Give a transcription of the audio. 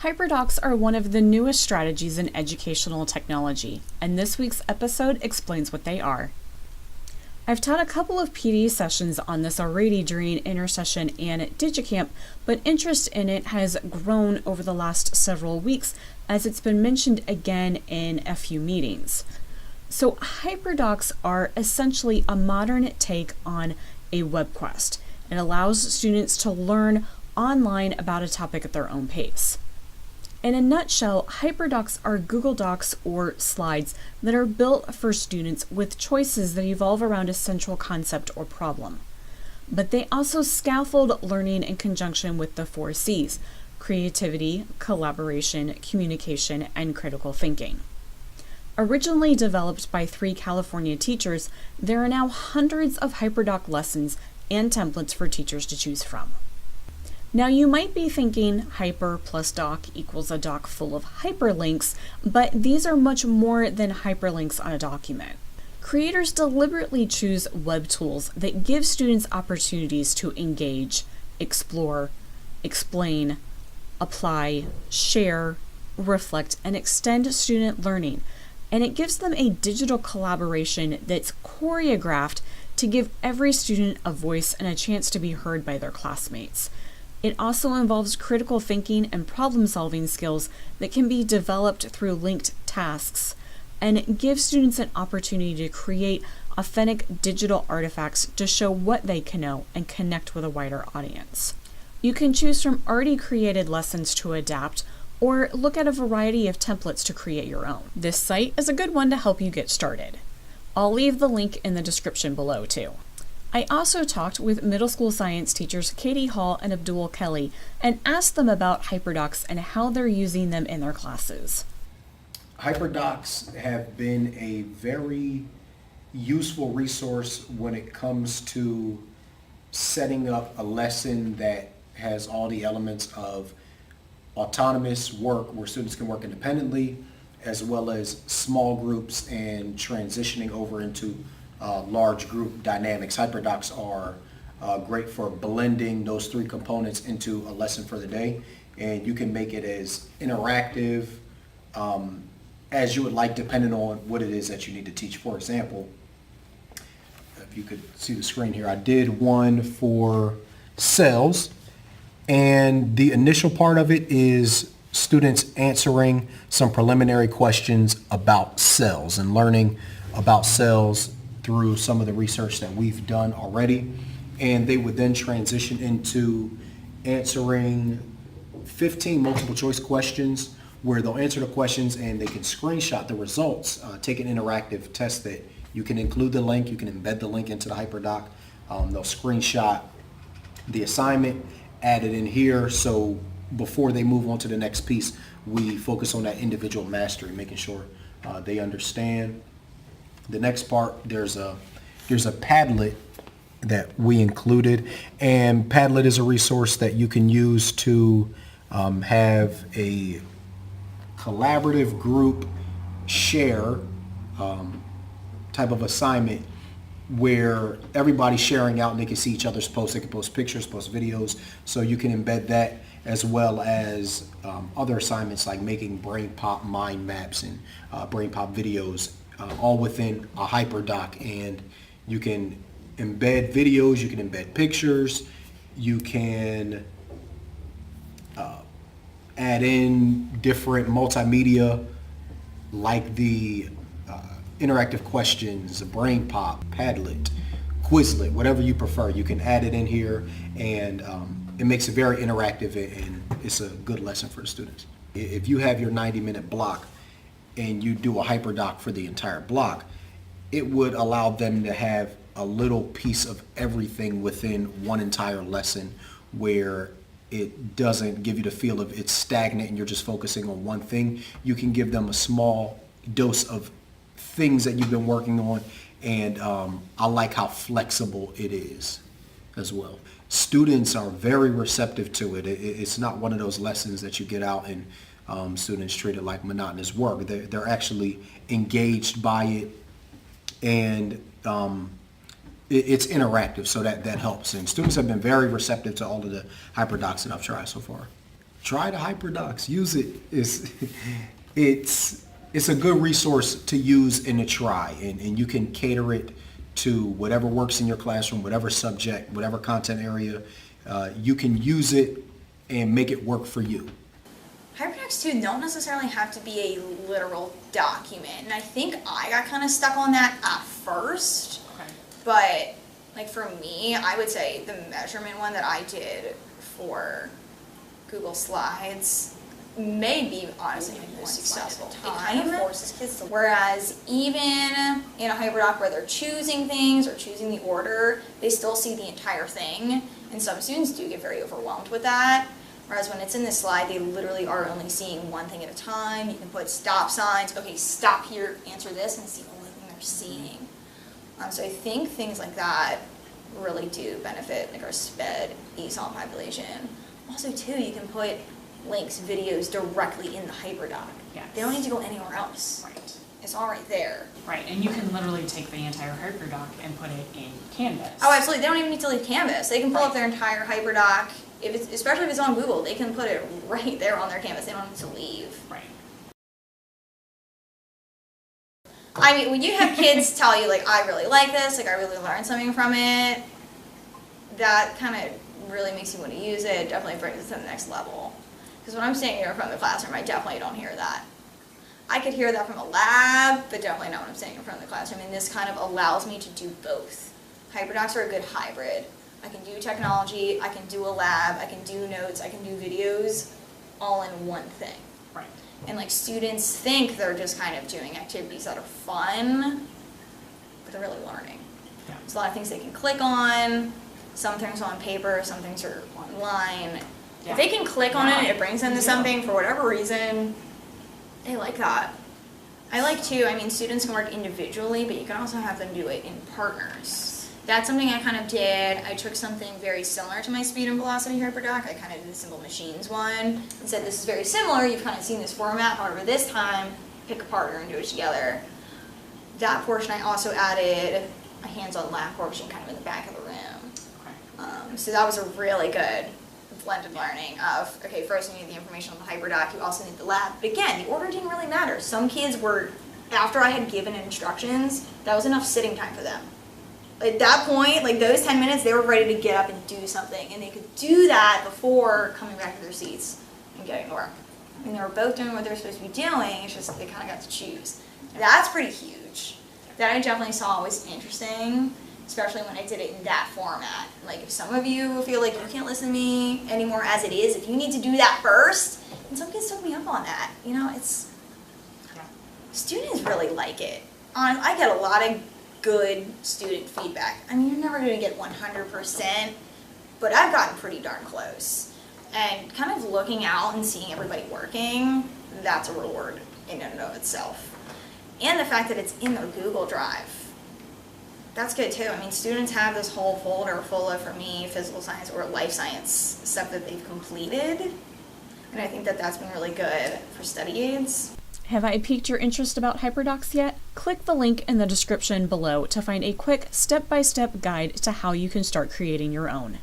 Hyperdocs are one of the newest strategies in educational technology, and this week's episode explains what they are. I've taught a couple of PD sessions on this already during Intersession and at DigiCamp, but interest in it has grown over the last several weeks as it's been mentioned again in a few meetings. So Hyperdocs are essentially a modern take on a web quest. It allows students to learn online about a topic at their own pace. In a nutshell, Hyperdocs are Google Docs or slides that are built for students with choices that evolve around a central concept or problem. But they also scaffold learning in conjunction with the 4 C's: creativity, collaboration, communication, and critical thinking. Originally developed by 3 California teachers, there are now hundreds of Hyperdoc lessons and templates for teachers to choose from. Now you might be thinking hyper plus doc equals a doc full of hyperlinks, but these are much more than hyperlinks on a document. Creators deliberately choose web tools that give students opportunities to engage, explore, explain, apply, share, reflect, and extend student learning. And it gives them a digital collaboration that's choreographed to give every student a voice and a chance to be heard by their classmates. It also involves critical thinking and problem-solving skills that can be developed through linked tasks and give students an opportunity to create authentic digital artifacts to show what they can know and connect with a wider audience. You can choose from already created lessons to adapt or look at a variety of templates to create your own. This site is a good one to help you get started. I'll leave the link in the description below too. I also talked with middle school science teachers Katie Hall and Abdul Kelly and asked them about Hyperdocs and how they're using them in their classes. Hyperdocs have been a very useful resource when it comes to setting up a lesson that has all the elements of autonomous work where students can work independently, as well as small groups and transitioning over into large group dynamics. Hyperdocs are great for blending those 3 components into a lesson for the day, and you can make it as interactive as you would like depending on what it is that you need to teach. For example, if you could see the screen here, I did one for cells, and the initial part of it is students answering some preliminary questions about cells and learning about cells through some of the research that we've done already. And they would then transition into answering 15 multiple choice questions where they'll answer the questions and they can screenshot the results, take an interactive test that you can include the link, you can embed the link into the Hyperdoc. They'll screenshot the assignment, add it in here, so before they move on to the next piece, we focus on that individual mastery, making sure they understand. The next part, there's a Padlet that we included, and Padlet is a resource that you can use to have a collaborative group share type of assignment where everybody's sharing out and they can see each other's posts. They can post pictures, post videos, so you can embed that as well as other assignments like making brain pop mind maps and brain pop videos, all within a Hyperdoc. And you can embed videos, you can embed pictures, you can add in different multimedia like the interactive questions, brain pop, Padlet, Quizlet, whatever you prefer. You can add it in here, and it makes it very interactive, and it's a good lesson for the students. If you have your 90-minute block and you do a Hyperdoc for the entire block, it would allow them to have a little piece of everything within one entire lesson, where it doesn't give you the feel of it's stagnant and you're just focusing on one thing. You can give them a small dose of things that you've been working on, and I like how flexible it is as well. Students are very receptive to it. It's not one of those lessons that you get out and students treat it like monotonous work. They're actually engaged by it, and it's interactive, so that helps. And students have been very receptive to all of the Hyperdocs that I've tried so far. try the Hyperdocs. Use it. It's a good resource to use and to try, and you can cater it to whatever works in your classroom, whatever subject, whatever content area. You can use it and make it work for you. Hyperdocs too don't necessarily have to be a literal document, and I think I got kind of stuck on that at first. Okay. But like for me, I would say the measurement one that I did for Google Slides may be honestly the most successful. It kind of forces kids to. Whereas even in a Hyperdoc where they're choosing things or choosing the order, they still see the entire thing, and some students do get very overwhelmed with that. Whereas when it's in this slide, they literally are only seeing one thing at a time. You can put stop signs. Okay, stop here, answer this, and it's the only thing they're seeing. So I think things like that really do benefit like our SPED ESOL population. Also, too, you can put links, videos directly in the Hyperdoc. Yes. They don't need to go anywhere else. Right. It's all right there. Right, and you can literally take the entire Hyperdoc and put it in Canvas. Oh, absolutely. They don't even need to leave Canvas. They can pull Right. up their entire Hyperdoc. Especially if it's on Google, they can put it right there on their Canvas. They don't need to leave. Right. I mean, when you have kids tell you, like, I really like this, like, I really learned something from it, that kind of really makes you want to use it. Definitely brings it to the next level. Because when I'm standing here in front of the classroom, I definitely don't hear that. I could hear that from a lab, but definitely not when I'm standing in front of the classroom. And this kind of allows me to do both. Hyperdocs are a good hybrid. I can do technology, I can do a lab, I can do notes, I can do videos, all in one thing. Right. And like students think they're just kind of doing activities that are fun, but they're really learning. Yeah. There's a lot of things they can click on, some things are on paper, some things are online. Yeah. If they can click on it, it brings them to Yeah. something for whatever reason, they like that. I like too, I mean, students can work individually, but you can also have them do it in partners. That's something I kind of did. I took something very similar to my speed and velocity Hyperdoc. I kind of did the simple machines one and said this is very similar. You've kind of seen this format. However, this time, pick a partner and do it together. That portion I also added a hands-on lab portion kind of in the back of the room. Okay. So that was a really good blended learning of, okay, first you need the information on the Hyperdoc, you also need the lab. But again, the order didn't really matter. Some kids were, after I had given instructions, that was enough sitting time for them. At that point, like those 10 minutes, they were ready to get up and do something. And they could do that before coming back to their seats and getting to work. I mean, they were both doing what they were supposed to be doing, it's just they kind of got to choose. That's pretty huge. That I definitely saw was interesting, especially when I did it in that format. Like if some of you feel like you can't listen to me anymore as it is, if you need to do that first, and some kids took me up on that. You know, it's, students really like it. I get a lot of good student feedback. I mean, you're never going to get 100%, but I've gotten pretty darn close. And kind of looking out and seeing everybody working, that's a reward in and of itself. And the fact that it's in their Google Drive, that's good too. I mean, students have this whole folder full of, for me, physical science or life science stuff that they've completed. And I think that that's been really good for study aids. Have I piqued your interest about Hyperdocs yet? Click the link in the description below to find a quick step-by-step guide to how you can start creating your own.